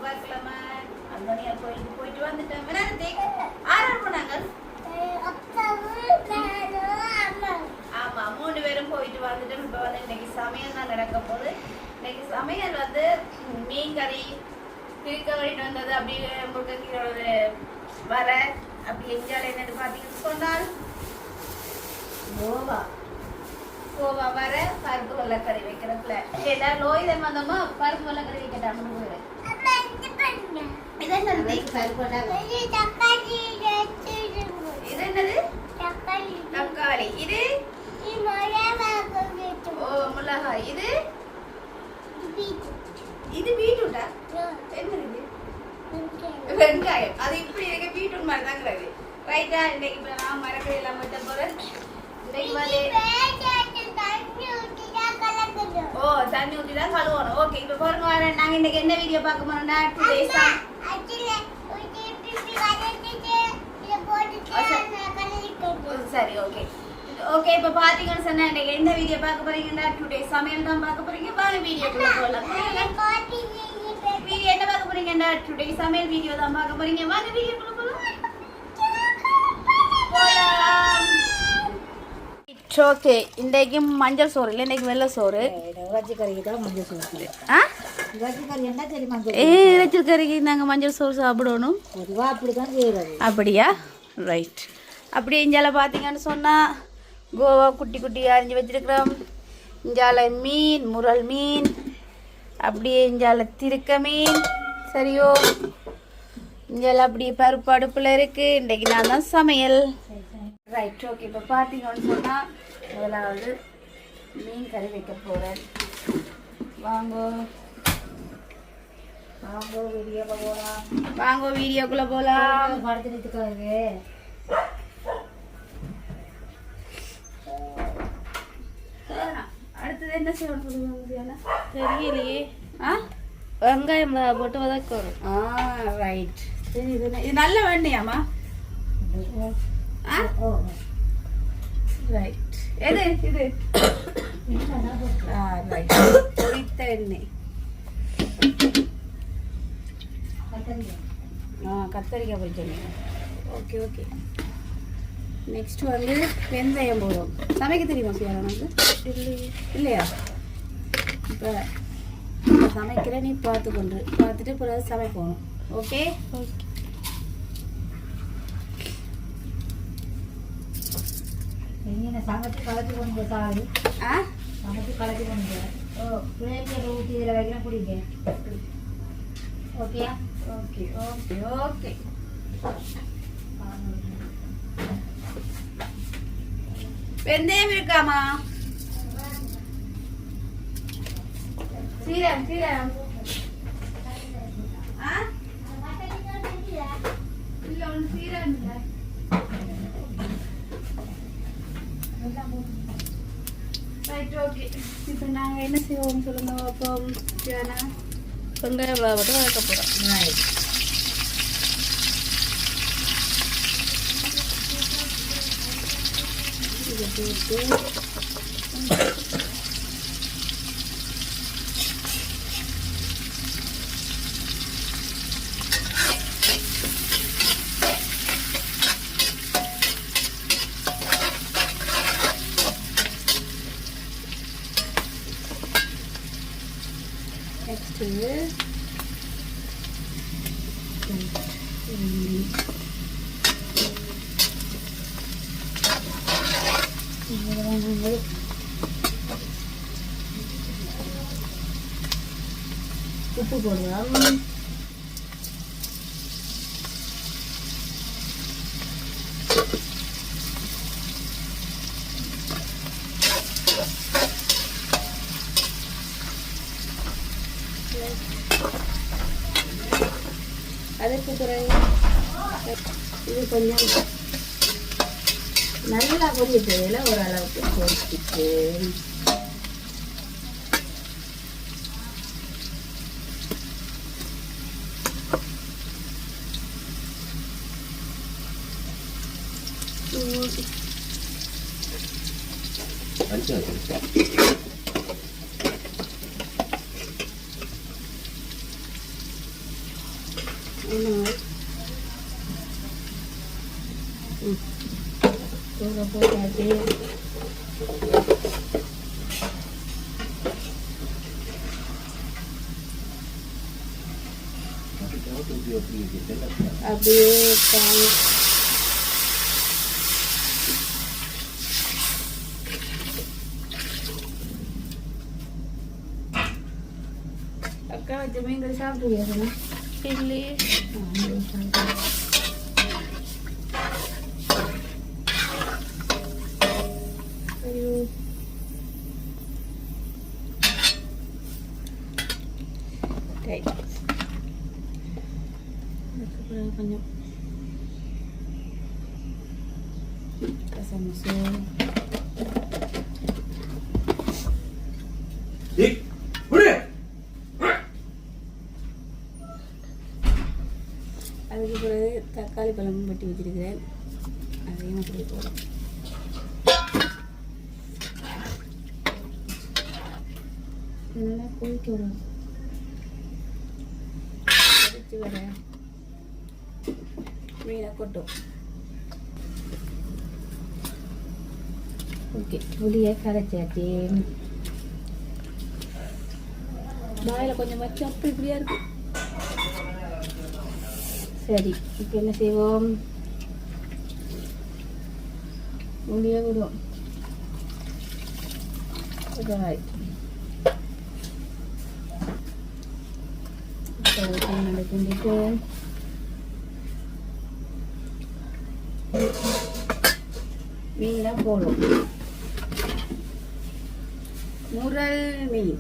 செவ்வாய்க்கிழமை அந்தனியார் கோயிலுக்கு போயிட்டு வந்துட்டோம். விநாயகத்துக்கு ஆறாறு போனாங்க. ஆமா 3 பேரும் போயிட்டு வந்துட்டோம். இப்போ வந்து இன்னைக்கு சமையல் தான் நடக்க போகுது. இன்னைக்கு சமையல் வந்து மீன் கறி திருக்க வழிட்டு வந்தது. அப்படியே முருங்கைக்கீரோட வர அப்படி எஞ்சால் என்னன்னு பார்த்தீங்கன்னு சொன்னால் கோவா வர பருப்பு வெள்ளக்கறி வைக்கிறதுல ஏதா நோய் தான் வந்தோமா பருப்பு வெள்ளக்கறி வைக்கட்டாங்கன்னு போயிடு. இது என்னது இது என்னது தக்காளி இது ஓ மிளகாய் இது இது பீட்ரூட்டா என்னது வெங்காயம் அது இப்படி இருக்க பீட்ரூட் மாதிரி தாங்கிறது ரைட்டா. இன்னைக்கு இப்போ நான் மரக்கறி எல்லாம் வெட்ட போறேன். ஓ தண்ணி ஊற்றி தான் கழுவணும். ஓகே இப்போ பாருங்க வரேன். நாங்கள் இன்னைக்கு என்ன வீடியோ பார்க்க போறோம்னா சரி ஓகே ஓகே இப்போ பார்த்தீங்கன்னு சொன்னா இன்னைக்கு என்ன வீடியோ பார்க்க போறீங்கன்னா டுடே சமையல் தான் பார்க்க போறீங்க. வாங்க வீடியோக்குள்ள போகலாம். வீடியோ என்ன பார்க்க போறீங்கன்னா டுடே சமையல் வீடியோ தான் பார்க்க போறீங்க. வாங்க வீடியோக்குள்ள போகலாம். ஓகே இன்றைக்கு மஞ்சள் சோறு இல்லை, இன்னைக்கு வெள்ளை சோறு. இறைச்சி கறிக்கு தான் மஞ்சள் சோறு. இறைச்சி கறி என்ன தெரியுமா? இறைச்சி கறிக்கு நாங்கள் மஞ்சள் சோறு சாப்பிடணும். பொதுவாக அப்படி தான் செய்கிறது. அப்படியா? ரைட். அப்படி இஞ்சால பார்த்தீங்கன்னு சொன்னால் கோவா குட்டி குட்டி அரிஞ்சு வச்சிருக்கிறோம். இஞ்சால மீன் முரல் மீன், அப்படியே இஞ்சால திருக்க மீன். சரியோ இஞ்சால அப்படி பருப்பு அடுப்பில் இருக்குது. இன்றைக்கு நான் தான் சமையல். ரைட் ஓகே இப்போ பார்த்தீங்கன்னு சொன்னால் முதலாவது மீன் கறி வைக்க போகிறேன். வாங்கோ வாங்கோ வீடியோக்குள்ள போகலாம். வாங்கோ வீடியோக்குள்ளே போகலாம். படுத்துட்டு அடுத்தது என்ன செய்யணும் சொல்லுங்க? தெரியலையே. வெங்காயம் போட்டு வதக்கணும். ரைட். சரி இது நல்ல வெண்ணையாம்மா? ரைட். எது இது? ரைட். பொரித்த எண்ணெய். கத்தரிக்காய் பொரித்த எண்ணெய். Okay okay. நெக்ஸ்ட் வந்து வெந்தயம் போடும். சமைக்க தெரியுமா சியாரா? வந்து இல்லையா? இப்போ சமைக்கிறேன், நீ பார்த்துட்டு பிறகு சமைக்கணும். Okay okay. சமைச்சு கலச்சி கொண்டு சாரு. சமைச்சு கலச்சி கொண்டு பிள்ளைங்க ஊற்றி இதில் வைக்கிறேன் குடிங்க. ஓகேயா? Okay okay okay. வெந்தயம் இருக்காமா? சீரம் சீரம் இல்லை ஒன்று சீரம் இல்லை. Right okay. இப்போ நாங்கள் என்ன செய்வோம் சொல்லுங்க. அப்போ வெங்காயம் மட்டும் வதக்க போகிறோம். ரைட். இதை போட்டு நெக்ஸ்ட்டு உப்பு போடுவோம். அதுக்கு பிறகு இது கொஞ்சம் நல்லா பொரிச்சதில் ஓரளவுக்கு பொரிச்சிட்டு போட்டாச்சு. அப்படியே அக்கா வச்ச மீன் கறி சாப்பிடுவீங்க இல்லையே. கொஞ்சம் கசமசு அதுக்கு பிறகு தக்காளி பழமும் வெட்டி வச்சிருக்கிறேன், அதையும் அப்படி போடும். நல்லா கொதிக்க விடும். கொதிச்சு வர மீனை கொட்டும். ஓகே, புளியை கரைச்சாச்சு. வாயில் கொஞ்சம் வச்சு அப்படி இப்படியா இருக்கு. சரி, இப்போ என்ன செய்வோம்? புளியை விடுவோம். கிண்டிட்டு மீனை போடும். முரல் மீன்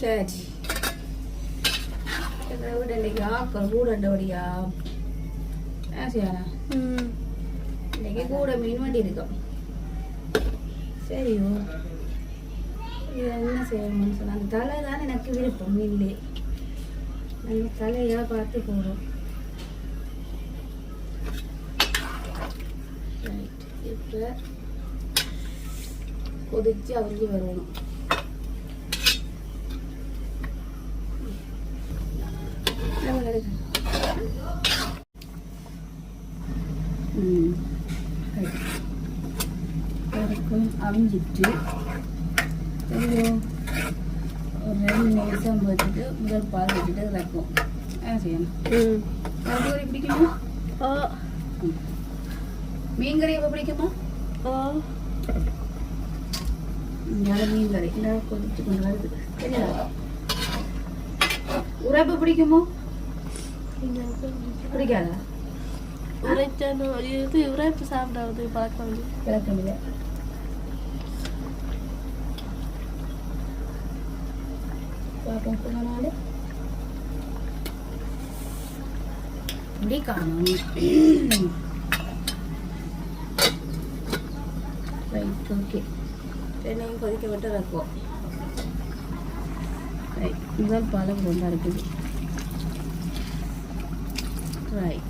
சரி. இதை விட இன்னைக்கு ஆக்கல் கூட வடியா ஆசியானா இன்னைக்கு கூட மீன் வண்டி இருக்கும். சரியோ, இது என்ன செய்யணும்னு சொன்னால் அந்த தலை தான் எனக்கு விருப்பம். மீன்லே நம்ம தலையாக பார்த்து போகிறோம். இப்போ கொதிச்சு அவிஞ்சு வரணும். அவிஞ்சிட்டு ஒரு 2 நிமிஷம் வச்சுட்டு முதல் பால் வச்சுட்டு இறக்கும். என்ன செய்யணும்? கறி பிடிக்குமா? மீன் கறி எப்போ பிடிக்குமா? மீன் கறி இந்த கொதிச்சு கொண்டு வருது. சரியா? உரைப்பு பிடிக்குமோ? பிடிக்காதா? உரைப்பு சாப்பிடாது பழக்கம் இல்லை. இப்படி காணும். Right, okay. எண்ணெயும் கொதிக்க விட்டு வைப்போம். ரைட், முதல் பாலம் ரொம்ப இருக்குது. ரைட்,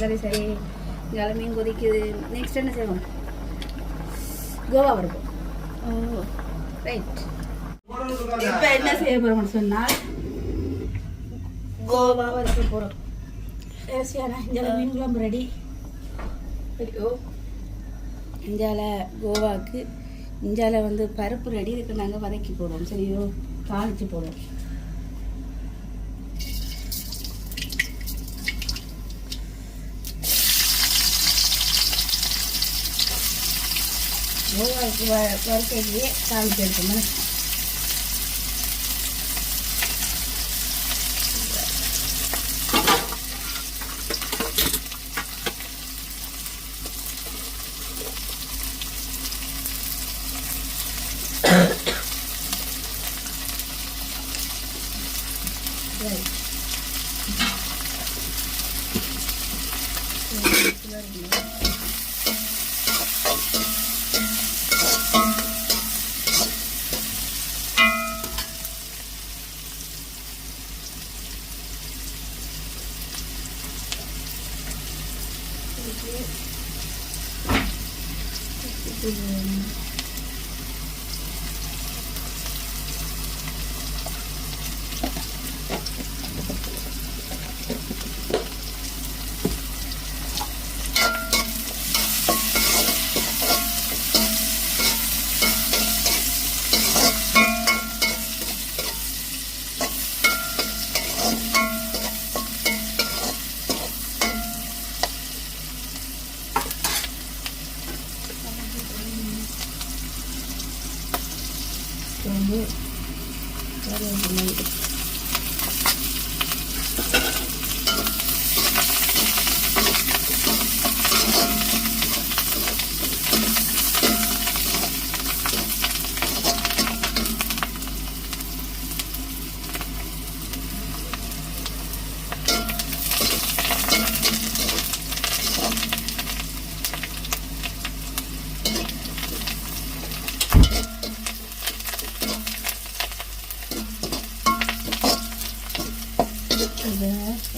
சரி சரி. இங்கே மீன் கொதிக்குது. நெக்ஸ்ட் என்ன செய்வோம்? கோவா வறுப்போம். ரைட், இப்போ என்ன செய்ய போகிறோம்னு சொன்னால் கோவா வறுக்க போகிறோம். ஏசியானா இந்தியாவில் மீன் குழம்பு ரெடி. சரியோ, இந்தியாவில் கோவாவுக்கு இந்தியாவில் வந்து பருப்பு ரெடி இருக்கு. நாங்கள் வதக்கி போடுவோம். சரியோ, தாளித்து போடுவோம். கோவாவுக்கு வறுக்கையே தாளிச்சு எடுக்கணும்.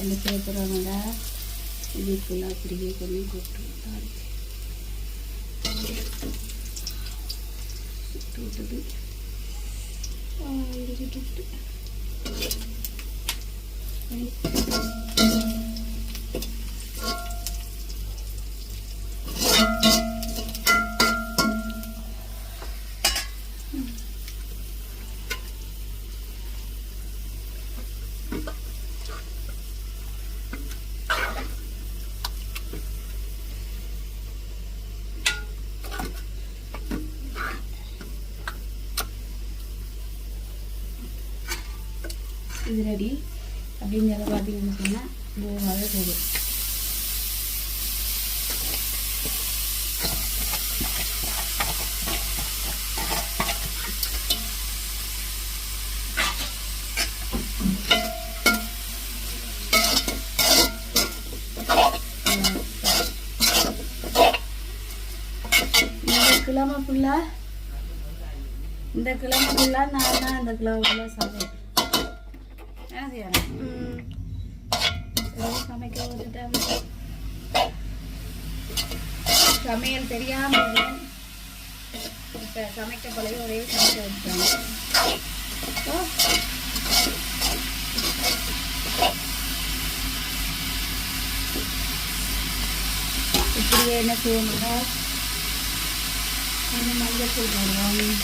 என்ன செய்ய போகிறாங்கடா இதுக்குள்ள அப்படியே கொஞ்சம் கூப்பிட்டு விட்டது இது ரெடி அப்படிங்கிறத பார்த்தீங்கன்னு சொன்னால் கோவாவே போதும். இந்த கிழமை ஃபுல்லாக நான் தான் இந்த கிழமை ஃபுல்லாக சாப்பிடுவேன். என்ன செய்யணும் சமைக்க விட்டுட்டேன். சமையல் தெரியாமல் இப்போ சமைக்க பழைய ஒரே சமைக்க வச்சுட்டாங்க. இப்படியே என்ன செய்யணும்னா மஞ்சள் தூள் போடுவோம்.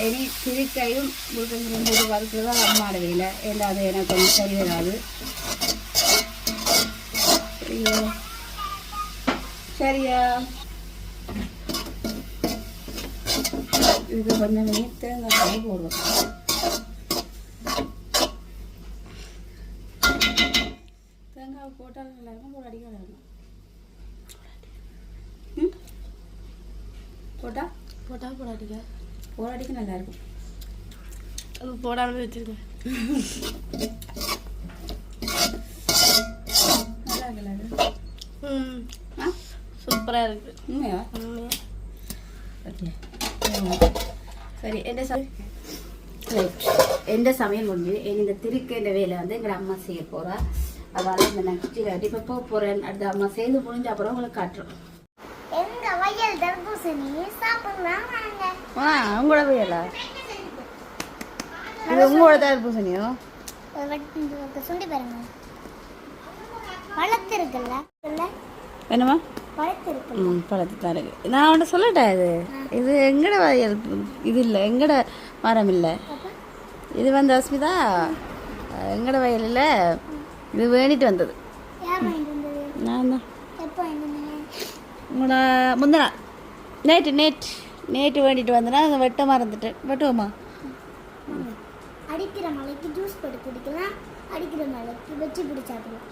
இனி திருக்கையும் முருகன் போது வறுக்கிறது தான் அம்மாட வேலை. ஏன்னா அது எனக்கு கொஞ்சம் சரி வராது. சரியா இதுக்கு கொஞ்சம் தேங்காய் போடுவோம். தேங்காய் போட்டாலும் நல்லா இருக்கும், போட அடிக்க நல்லா இருக்கும். போட்டா போட்டால் போடாடிக்க நல்லா இருக்கும். அது போடாமல் வச்சிருக்கேன். சூப்பராக இருக்குது. உண்மையா? உண்மையா. ஓகே. சரி எந்த சமையல் முடிஞ்சு இந்த திருக்கேண்ட வேலை வந்து எங்கள் அம்மா செய்ய போகிறா. அதனால இந்த நான் கிச்சி காட்டி இப்போ போக போகிறேன். அடுத்த அம்மா சேர்ந்து முடிஞ்ச அப்புறம் உங்களுக்கு காட்டுறோம். எங்க வயல் தர்பூசணி சாப்பிடலாம் வாங்க. உங்களோட வயலா? இது உங்களோட தர்பூசணியோ? சுண்டி பாருங்க, பழத்து இருக்குல்ல, என்னம்மா? பழத்து இருக்கு. பழத்து தான் இருக்கு. நான் அவன்கிட்ட சொல்லட்டா, இது எங்கட வயல், இது இல்லை எங்கட மரம் இல்லை. இது வந்து அஸ்மிதா எங்கட வயல் இல்லை, இது வேணிட்டு வந்தது. யார் வாங்கிட்டு வந்தது? நான் தான். எப்போ வாங்கிட்டு வந்தீங்க? உங்களோட முந்தினா நேற்று வேண்டிட்டு வந்தேன்னா அதை வெட்ட மறந்துட்டேன். வெட்டுவோமா? அடிக்கிற மலைக்கு ஜூஸ் போட்டு குடிக்கலாம், அடிக்கிற மலைக்கு வச்சு பிடிச்சி சாப்பிடலாம்.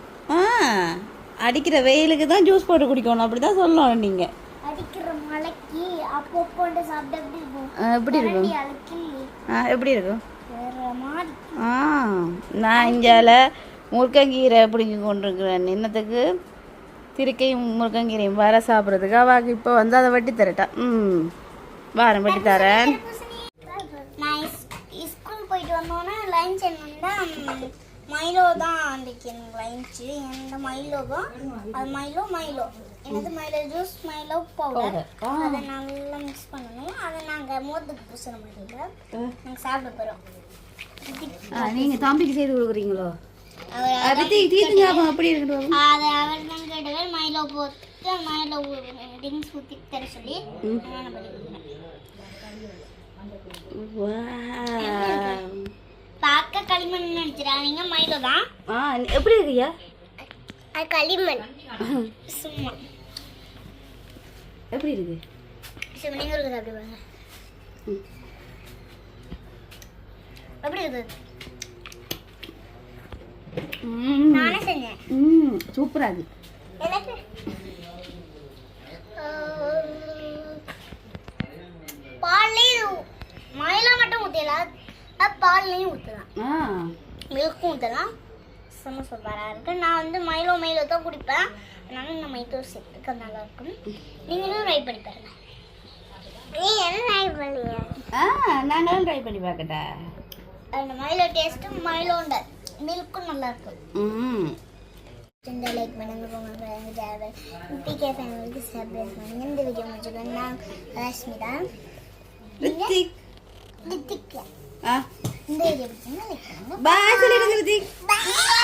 அடிக்கிற வெயிலுக்கு தான் ஜூஸ் போட்டு குடிக்கணும், அப்படி தான் சொல்லணும் நீங்கள். அடிக்கிற மலைக்கு அப்பப்போ சாப்பிட்டு எப்படி இருக்கும்? எப்படி இருக்கும்? அழுக்கி எப்படி இருக்கும்? வேற மாதிரி. நான் இங்கால முருங்கங்கீரை பிடிங்கி கொண்டிருக்கிறேன். இன்னத்துக்கு திருக்கையும் முருங்கங்கீரையும் வர சாப்பிட்றதுக்கு அவாக்கு இப்போ வந்து அதை வெட்டி தரட்டா. வாரம் வெட்டி தரேன். நான் ஸ்கூல் போயிட்டு வந்தோன்னே லஞ்ச் என்னன்னா மைலோ தான் அன்றைக்கி எனக்கு லஞ்சு. எந்த மைலோவோ அது மைலோ எனது மைலோ ஜூஸ், மைலோ பவுடர், அதை நல்லா மிக்ஸ் பண்ணணும். அதை நாங்கள் மோத்துக்கு பூசுகிற மாதிரியில் நாங்கள் சாப்பிட போகிறோம். நீங்கள் தம்பிக்கு செய்து கொடுக்குறீங்களோ? அவர் அப்படி இருக்கட்டும். அதை அவர் தான் கேட்டவர் மைலோ போட்டு மைலோ ட்ரிங்க்ஸ் ஊற்றி தர சொல்லி நான் பண்ணி கொடுக்குறேன். பார்க்க களிமண் நினைச்சிடாதீங்க, மைலோ தான். எப்படி இருக்குயா? அது களிமண் சும்மா. எப்படி இருக்கு? சும்மா நீங்கள் இருக்கு சாப்பிடுவாங்க. எப்படி இருக்குது? நானே செஞ்சேன். சூப்பரா இருக்கு. எனக்கு பால்லையும் மைலோ மட்டும் ஊற்றலாம், பால்லையும் ஊற்றலாம், மில்க்கும் ஊற்றலாம். செம்ம சூப்பராக இருக்குது. நான் வந்து மைலோ தான் குடிப்பேன், அதனால இந்த மைலோ சேர்த்துக்க நல்லா இருக்கும். நீங்களும் ட்ரை பண்ணி பாருங்க. நீ என்ன ட்ரை பண்ணியா? நாங்களும் ட்ரை பண்ணி பார்க்கட்டா. அந்த மைலோ டேஸ்ட்டும் மைலோண்ட மில்க்கும் நல்லா இருக்கும். லைக் பண்ணுங்க, போங்க பிகே ஃபேமிலிக்கு சப்ஸ்கிரைப் பண்ணுங்க. இந்த வீடியோ முடிச்சுக்கோங்க. நான் ரஷ்மிதா. ரித்திக். இந்த வீடியோ பிடிச்சிருந்தா லைக் பண்ணுங்க. பாய் சொல்லிடுங்க ரித்திக். பாய்.